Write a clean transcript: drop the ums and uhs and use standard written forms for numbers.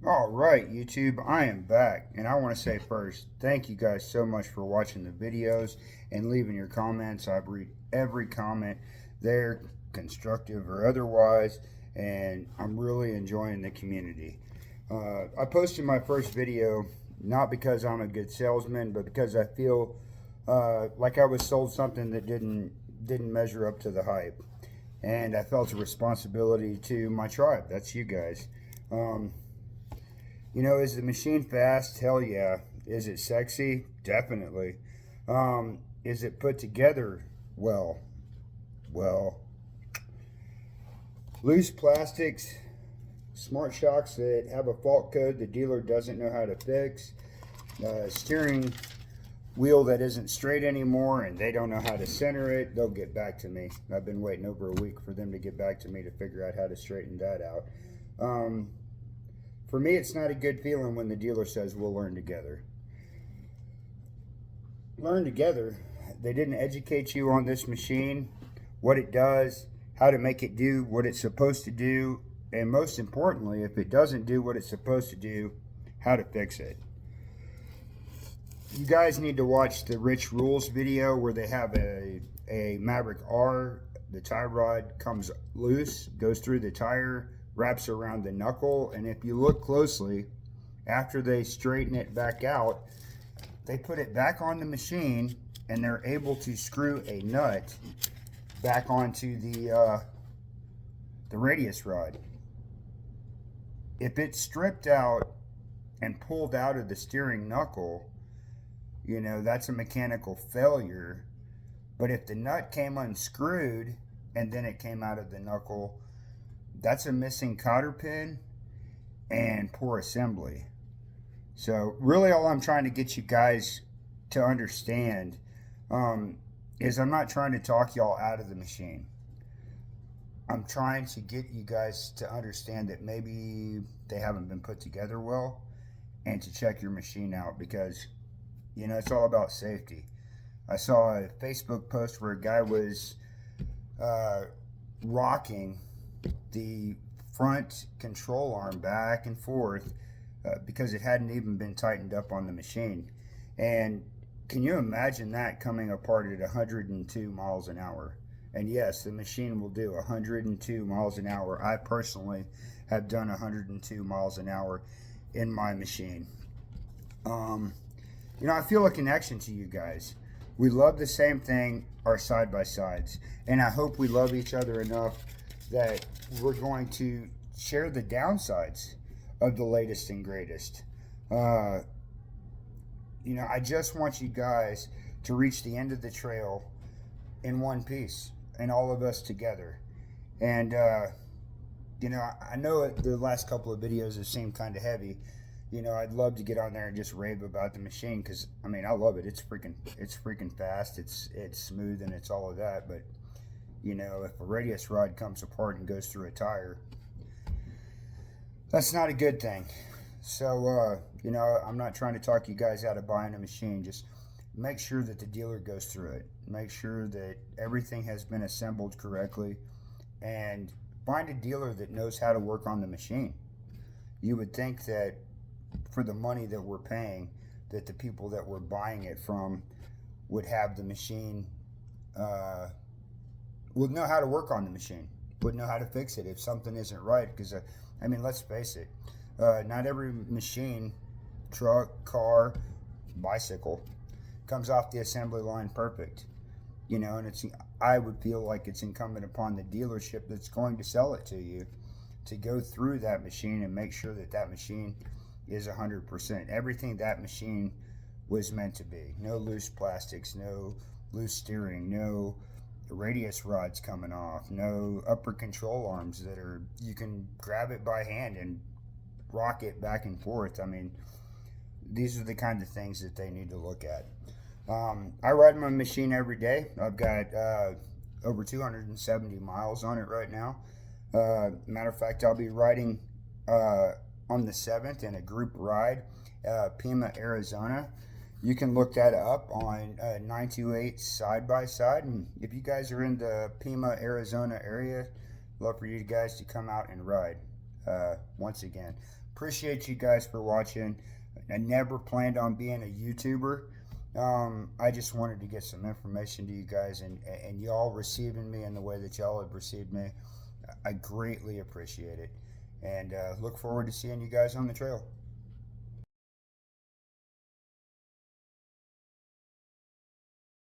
All right, YouTube, I am back, and I want to say first, thank you guys so much for watching the videos and leaving your comments. I read every comment there, constructive or otherwise, and I'm really enjoying the community. I posted my first video not because I'm a good salesman, but because I feel like I was sold something that didn't measure up to the hype, and I felt a responsibility to my tribe. That's you guys. Um, is the machine fast? Hell yeah. Is it sexy? Definitely. Is it put together well? Well, loose plastics, smart shocks that have a fault code the dealer doesn't know how to fix, steering wheel that isn't straight anymore and they don't know how to center it, they'll get back to me. I've been waiting over a week for them to get back to me to figure out how to straighten that out. For me, it's not a good feeling when the dealer says we'll learn together. Learn together. They didn't educate you on this machine, what it does, how to make it do what it's supposed to do, and most importantly, if it doesn't do what it's supposed to do, how to fix it. You guys need to watch the Rich Rules video where they have a Maverick R. The tie rod comes loose, goes through the tire, wraps around the knuckle, and if you look closely, after they straighten it back out, they put it back on the machine and they're able to screw a nut back onto the radius rod. If it's stripped out and pulled out of the steering knuckle, that's a mechanical failure. But if the nut came unscrewed and then it came out of the knuckle, that's a missing cotter pin and poor assembly. So really all I'm trying to get you guys to understand is I'm not trying to talk y'all out of the machine. I'm trying to get you guys to understand that maybe they haven't been put together well and to check your machine out because, it's all about safety. I saw a Facebook post where a guy was rocking the front control arm back and forth because it hadn't even been tightened up on the machine. And can you imagine that coming apart at 102 miles an hour? And yes, the machine will do 102 miles an hour. I personally have done 102 miles an hour in my machine. I feel a connection to you guys. We love the same thing, our side by sides. And I hope we love each other enough that we're going to share the downsides of the latest and greatest. I just want you guys to reach the end of the trail in one piece and all of us together. And, I know the last couple of videos have seemed kind of heavy. I'd love to get on there and just rave about the machine because, I love it. It's freaking fast. It's smooth and it's all of that. But, if a radius rod comes apart and goes through a tire, that's not a good thing. So, I'm not trying to talk you guys out of buying a machine. Just make sure that the dealer goes through it. Make sure that everything has been assembled correctly and find a dealer that knows how to work on the machine. You would think that for the money that we're paying, that the people that we're buying it from would have the machine, would know how to work on the machine, would know how to fix it if something isn't right. Because, let's face it, not every machine, truck, car, bicycle, comes off the assembly line perfect. And I would feel like it's incumbent upon the dealership that's going to sell it to you to go through that machine and make sure that that machine is 100%. Everything that machine was meant to be. No loose plastics, no loose steering, no radius rods coming off, no upper control arms that you can grab it by hand and rock it back and forth. These are the kind of things that they need to look at. I ride my machine every day. I've got over 270 miles on it right now. Matter of fact, I'll be riding on the 7th in a group ride, Pima, Arizona. You can look that up on 928 Side by Side. And if you guys are in the Pima, Arizona area, love for you guys to come out and ride. Once again, appreciate you guys for watching. I never planned on being a YouTuber. I just wanted to get some information to you guys, and y'all receiving me in the way that y'all have received me. I greatly appreciate it, and look forward to seeing you guys on the trail.